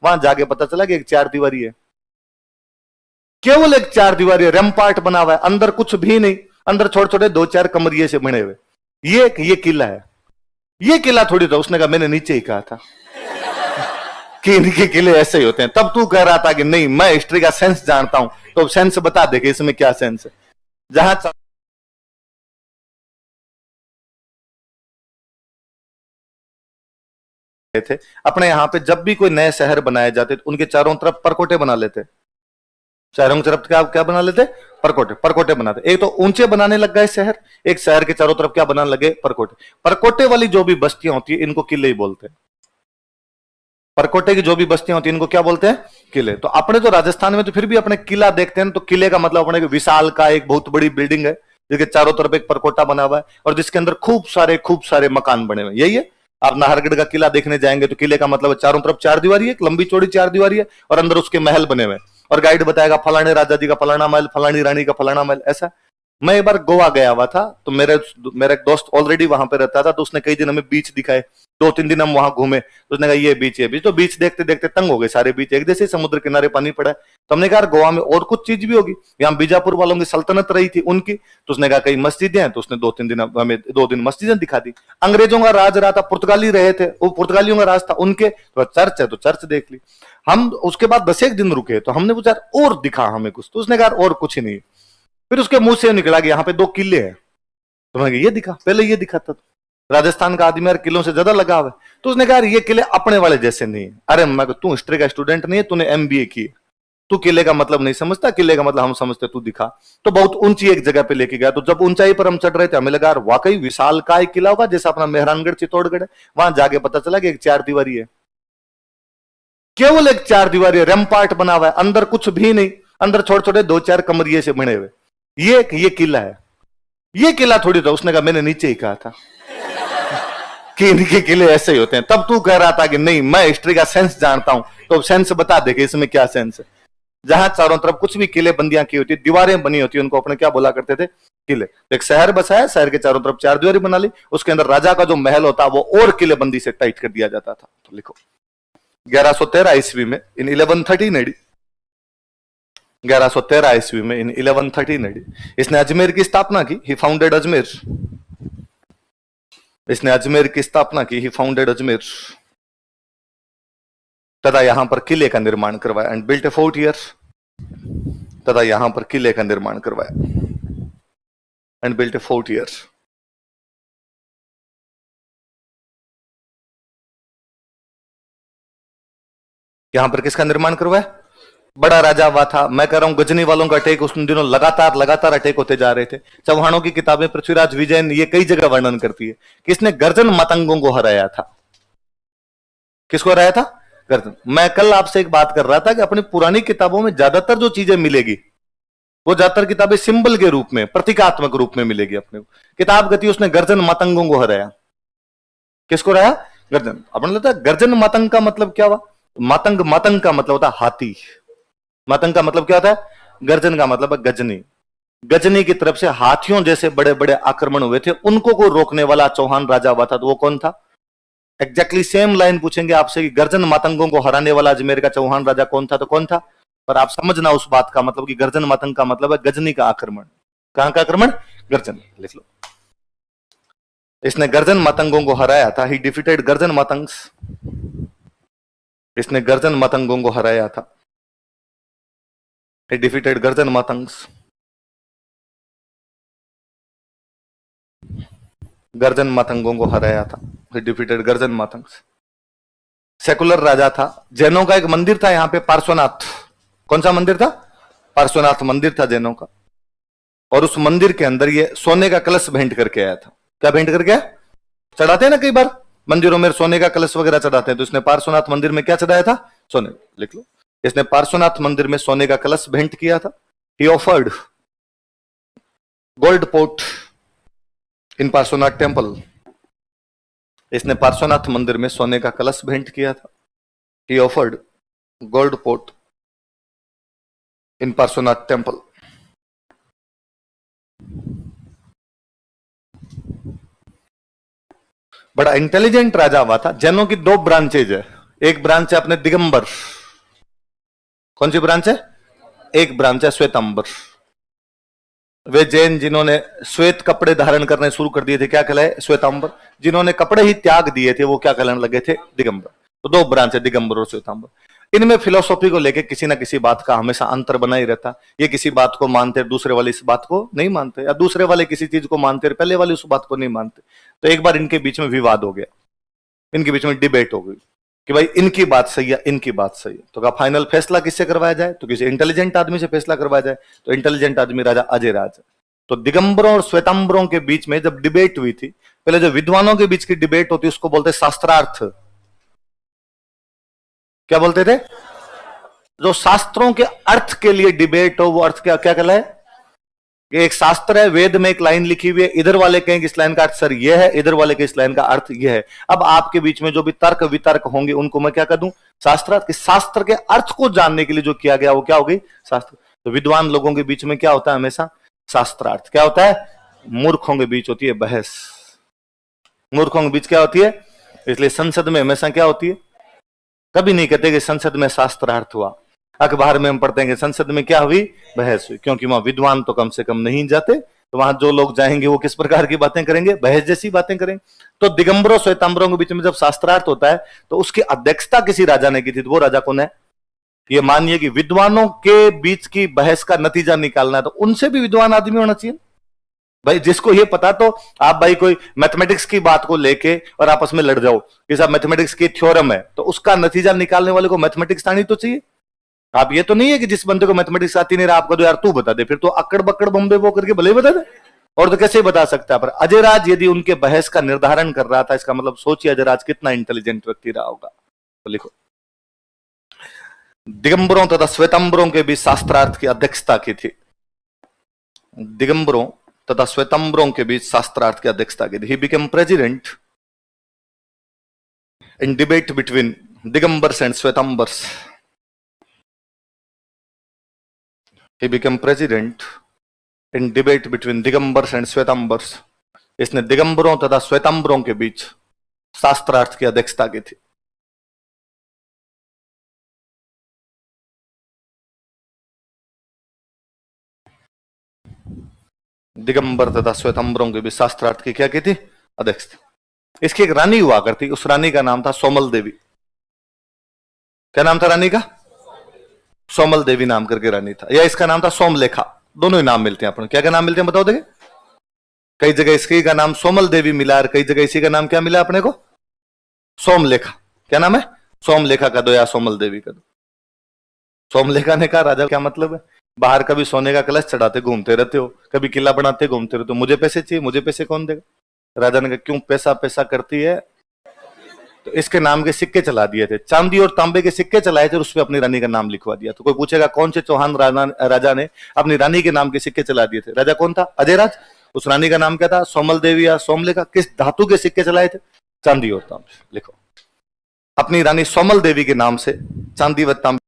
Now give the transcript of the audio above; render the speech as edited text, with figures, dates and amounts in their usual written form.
वहां जाके पता चला कि एक चार दीवारी है, केवल एक चार दीवारी रैम्पार्ट बना हुआ है, अंदर कुछ भी नहीं, अंदर छोटे छोटे दो चार कमरिए से बने हुए। ये किला है, ये किला थोड़ी था। उसने कहा मैंने नीचे ही कहा था कि इनके किले ऐसे ही होते हैं। तब तू कह रहा था कि नहीं मैं हिस्ट्री का सेंस जानता हूं, तो सेंस बता दे कि इसमें क्या सेंस है। जहां थे अपने यहां पे जब भी कोई नए शहर बनाए जाते तो उनके चारों तरफ परकोटे बना लेते, शहरों की तरफ क्या क्या बना लेते, परकोटे, परकोटे बनाते। एक तो ऊंचे बनाने लग गए शहर, एक शहर के चारों तरफ क्या बनाने लगे, परकोटे। परकोटे वाली जो भी बस्तियां होती है इनको किले ही बोलते हैं। परकोटे की जो भी बस्तियां होती है इनको क्या बोलते हैं, किले। तो अपने तो राजस्थान में तो फिर भी अपने किला देखते हैं, तो किले का मतलब अपने विशाल का एक बहुत बड़ी बिल्डिंग है जिसके चारों तरफ एक परकोटा बना हुआ है और जिसके अंदर खूब सारे मकान बने हुए, यही है। आप नाहरगढ़ का किला देखने जाएंगे तो किले का मतलब चारों तरफ चार दीवारी है, एक लंबी चौड़ी चार दीवारी है और अंदर उसके महल बने हुए, और गाइड बताएगा फलाने राजा जी का फलाना महल, फलानी रानी का फलाना महल, ऐसा। मैं एक बार गोवा गया हुआ था, तो मेरा एक दोस्त ऑलरेडी वहां पे रहता था, तो उसने कई दिन हमें बीच दिखाए। 2-3 दिन हम वहां घूमे, तो उसने कहा ये बीच, तो बीच देखते देखते तंग हो गए, सारे बीच एक जैसे समुद्र किनारे पानी पड़ा है। तो हमने कहा गोवा में और कुछ चीज भी होगी, यहाँ बीजापुर वालों की सल्तनत रही थी उनकी, तो उसने कहा कई मस्जिदें हैं, तो उसने 2-3 दिन हमें 2 दिन मस्जिदें दिखा दी। अंग्रेजों का राज रहा था, पुर्तगाली रहे थे, वो पुर्तगालियों का राज था उनके, तो चर्च है तो चर्च देख ली। हम उसके बाद 10 एक दिन रुके, तो हमने पूछा और दिखा हमें कुछ, तो उसने कहा और कुछ ही नहीं। फिर उसके मुंह से निकला कि यहाँ पे 2 किले हैं, तो मैंने ये दिखा, पहले ये दिखा था। राजस्थान का आदमी यार किलों से ज्यादा लगा हुआ है, तो उसने कहा ये किले अपने वाले जैसे नहीं है। अरे मैं तू हिस्ट्री का स्टूडेंट नहीं है, तूने एमबीए की, तू किले का मतलब नहीं समझता, किले का मतलब हम समझते, तू दिखा। तो बहुत ऊंची एक जगह पे लेके गया, तो जब ऊंचाई पर हम चढ़ रहे थे हमें लगा यार वाकई विशाल का एक किला होगा जैसा अपना मेहरानगढ़ चित्तौड़गढ़ है। वहां जाके पता चला कि एक चार दीवारी है, केवल एक चार दीवारी रैम्पार्ट बना हुआ है, अंदर कुछ भी नहीं, अंदर छोटे छोटे दो चार कमरिए से बने हुए। ये किला है, ये किला थोड़ी था। उसने कहा मैंने नीचे ही कहा था कि इनके किले ऐसे ही होते हैं। तब तू कह रहा था कि नहीं मैं हिस्ट्री का सेंस जानता हूं, तो सेंस बता दे कि इसमें क्या सेंस है। जहां चारों तरफ कुछ भी किले बंदियां की होती, दीवारें बनी होती, उनको अपने क्या बोला करते थे, किले। एक शहर बसाया, शहर के चारों तरफ चार दीवारी बना ली, उसके अंदर राजा का जो महल होता वो और किले बंदी से टाइट कर दिया जाता था। तो लिखो 1113 ईस्वी में इन 1113 एडी, 1113 ईस्वी में इन 1113 एडी इसने अजमेर की स्थापना की। ही फाउंडेड अजमेर, इसने अजमेर की स्थापना की, ही फाउंडेड अजमेर। तथा यहां पर किले का निर्माण करवाया, and built A fort here. तथा यहां पर किले का निर्माण करवाया, and built A fort here. यहां पर किसका निर्माण करवाया, बड़ा राजा हुआ था। मैं कह रहा हूं गजनी वालों का अटैक उस दिनों लगातार अटैक होते जा रहे थे। चौहानों की किताबें पृथ्वीराज विजयन ये कई जगह वर्णन करती है कि इसने गर्जन मतंगों को हराया था। किसको हराया था, गर्जन। मैं कल आपसे एक बात कर रहा था कि अपनी पुरानी किताबों में ज्यादातर जो चीजें मिलेगी वो ज्यादातर किताबें सिंबल के रूप में, प्रतीकात्मक रूप में मिलेगी अपने को। किताब गति उसने गर्जन मतंगों को हराया। किसको हराया, गर्जन। अपने लगता है गर्जन मतंग का मतलब क्या हुआ, मतंग का मतलब होता है हाथी। मतंग का मतलब क्या होता है, गर्जन का मतलब है गजनी। गजनी की तरफ से हाथियों जैसे बड़े बड़े आक्रमण हुए थे, उनको को रोकने वाला चौहान राजा हुआ था, तो वो कौन था। एग्जैक्टली सेम लाइन पूछेंगे आपसे कि गर्जन मतंगों को हराने वाला अजमेर का चौहान राजा कौन था, तो कौन था। पर आप समझना उस बात का मतलब कि गर्जन मतंग का मतलब है गजनी का आक्रमण। कहां का आक्रमण, गर्जन, लिख लो। इसने गर्जन मतंगों को हराया था, ही डिफीटेड गर्जन मतंग्स। इसने गर्जन मतंगों को हराया था, he defeated गर्जन मतंग्स। गर्जन मतंगों को हराया था, he defeated गर्जन मतंग्स। सेकुलर राजा था। जैनों का एक मंदिर था यहां पे, पार्श्वनाथ। कौन सा मंदिर था, पार्श्वनाथ मंदिर था जैनों का। और उस मंदिर के अंदर ये सोने का कलश भेंट करके आया था। क्या भेंट करके आया, चढ़ाते हैं ना कई बार मंदिरों में सोने का कलश वगैरह चढ़ाते हैं, तो इसने पार्श्वनाथ मंदिर में क्या चढ़ाया था, सोने। लिख लो, इसने पार्श्वनाथ मंदिर में सोने का कलश भेंट किया था। He offered gold pot in Parshwanath temple. इसने पार्श्वनाथ मंदिर में सोने का कलश भेंट किया था। He offered gold pot in Parshwanath temple. बड़ा इंटेलिजेंट राजा हुआ था। जैनों की 2 ब्रांचेज है, एक ब्रांच है अपने दिगंबर, कौन सी ब्रांच है? एक ब्रांच है श्वेतांबर। वे जैन जिन्होंने श्वेत कपड़े धारण करने शुरू कर दिए थे, क्या कहलाए? श्वेतांबर। जिन्होंने कपड़े ही त्याग दिए थे, वो क्या कहलाने लगे थे? दिगंबर। तो दो ब्रांच है, दिगंबर और श्वेतांबर। इनमें फिलोसॉफी को लेकर किसी ना किसी बात का हमेशा अंतर बना ही रहता। ये किसी बात को मानते, दूसरे वाले इस बात को नहीं मानते, या दूसरे वाले किसी चीज को मानते, पहले वाले उस बात को नहीं मानते। तो एक बार इनके बीच में विवाद हो गया, इनके बीच में डिबेट हो गई कि भाई इनकी बात सही है, इनकी बात सही है। तो कहा फाइनल फैसला किससे करवाया जाए? तो किसी इंटेलिजेंट आदमी से फैसला करवाया जाए। तो इंटेलिजेंट आदमी राजा अजयराज है। तो दिगंबरों और श्वेतांबरों के बीच में जब डिबेट हुई थी, पहले जो विद्वानों के बीच की डिबेट होती उसको बोलते शास्त्रार्थ। क्या बोलते थे? जो शास्त्रों के अर्थ के लिए डिबेट हो, वो अर्थ क्या क्या कहलाए? कि एक शास्त्र है, वेद में एक लाइन लिखी हुई है, इधर वाले कहेंगे इस लाइन का अर्थ सर यह है, इधर वाले के इस लाइन का अर्थ यह है। अब आपके बीच में जो भी तर्क वितर्क होंगे उनको मैं क्या कर दूं? शास्त्रार्थ। शास्त्र के अर्थ को जानने के लिए जो किया गया वो क्या हो गई? शास्त्र। तो विद्वान लोगों के बीच में क्या होता है? हमेशा शास्त्रार्थ। क्या होता है? मूर्खों के बीच होती है बहस। मूर्खों के बीच क्या होती है? इसलिए संसद में हमेशा क्या होती है? कभी नहीं कहते कि संसद में शास्त्रार्थ हुआ। अखबार में हम पढ़ते हैं कि संसद में क्या हुई? बहस हुई। क्योंकि वहां विद्वान तो कम से कम नहीं जाते, तो वहां जो लोग जाएंगे वो किस प्रकार की बातें करेंगे? बहस जैसी बातें करेंगे। तो दिगंबरों श्वेतांबरों के बीच में जब शास्त्रार्थ होता है तो उसकी अध्यक्षता किसी राजा ने की थी। तो वो राजा कौन है? ये मानिए कि विद्वानों के बीच की बहस का नतीजा निकालना है, तो उनसे भी विद्वान आदमी होना चाहिए भाई, जिसको ये पता। तो आप भाई कोई मैथमेटिक्स की बात को लेके और आपस में लड़ जाओ कि साहब मैथमेटिक्स की थ्योरम है, तो उसका नतीजा निकालने वाले को मैथमेटिक्स आनी तो चाहिए। आप ये तो नहीं है कि जिस बंदे को मैथमेटिक्स आती नहीं रहा आपको तो यार तू बता दे, फिर तो अकड़ बकड़ बम्बे वो करके भले ही बता दे, और तो कैसे बता सकता है। पर अजयराज यदि उनके बहस का निर्धारण कर रहा था, इसका मतलब सोचिए अजयराज कितना इंटेलिजेंट व्यक्ति रहा होगा। तो लिखो, दिगंबरों तथा श्वेतांबरों के बीच शास्त्रार्थ की अध्यक्षता की थी। दिगंबरों तथा श्वेतांबरों के बीच शास्त्रार्थ की अध्यक्षता की थी। He became president in debate between Digambars and Shvetambars. He became president in debate between Digambars and Shvetambars. इसने दिगंबरों तथा श्वेतांबरों के बीच शास्त्रार्थ की अध्यक्षता की थी। दिगंबर तथा श्वेतांबरों के बीच शास्त्रार्थ की क्या की थी? अध्यक्षता। इसकी एक रानी हुआ करती, उस रानी का नाम था सोमल देवी। क्या नाम था रानी का? सोमल देवी नाम करके रानी था, या इसका नाम था सोमलेखा। दोनों ही नाम मिलते हैं अपन। क्या क्या नाम मिलते हैं बताओ देखे? कई जगह इसकी का नाम सोमल देवी मिला और कई जगह इसी का नाम क्या मिला अपने को? सोमलेखा। क्या नाम है? सोमलेखा का दो या सोमल देवी का दो। सोमलेखा ने कहा राजा क्या मतलब है? बाहर कभी सोने का कलश चढ़ाते घूमते रहते हो, कभी किला बनाते घूमते रहते हो, मुझे पैसे चाहिए, मुझे पैसे कौन देगा? राजा ने कहा क्यों पैसा पैसा करती है? तो इसके नाम के सिक्के चला दिए थे, चांदी और तांबे के सिक्के चलाए थे, उस पर अपनी रानी का नाम लिखवा दिया। तो कोई पूछेगा कौन से चौहान राजा ने अपनी रानी के नाम के सिक्के चला दिए थे? राजा कौन था? अजयराज। उस रानी का नाम क्या था? सोमल देवी या सोमलेखा। किस धातु के सिक्के चलाए थे? चांदी और तांबे। लिखो, अपनी रानी सोमल देवी के नाम से चांदी व तांबे